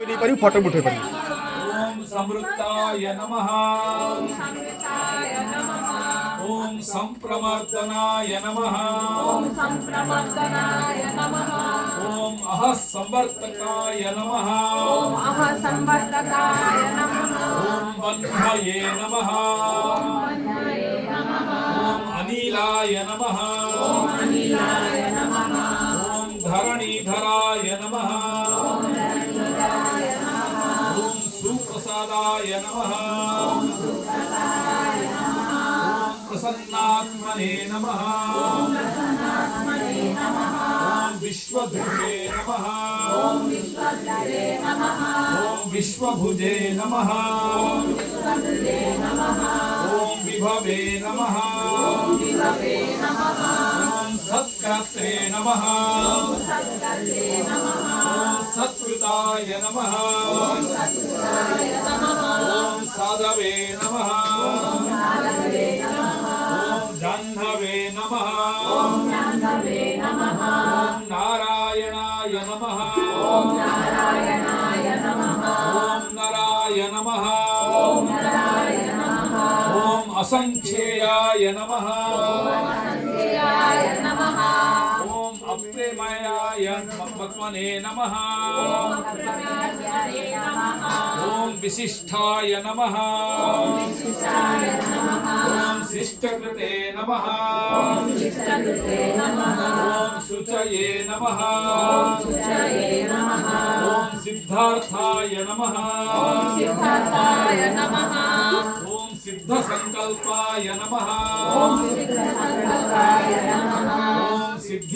नहीं पारी फोटो उठे पारी। ओम समृद्धाय नमः। ओम संप्रमर्दनाय नमः। ओम अहसंवर्तकाय नमः। ओम बन्धये नमः। ओम अनिलाय नमः। ओम धरणीधराय नमः। ओम सुप्रसादाय नमः। ओम प्रसन्नात्मने नमः। ओम विश्वभुजे नमः। ओम विश्वभुजे नमः। ओम विभवे नमः। ओम सत्कर्त्रे नमः। ओम सत्कृताय नमः। ओम साधवे नमः। ओम जाह्नवे नमः। ओम नारायणाय नमः। ओम नराय नमः। ओम असंख्येयाय नमः। ओम अप्रेमयाय पद्मने नमः। ओम विशिष्टाय नमः। ओम शिष्टकृते नमः। ओम शुचये नमः। ओम सिद्धार्थाय नमः। ओम सिद्धसंकल्पाय नमः। ओम सिद्धि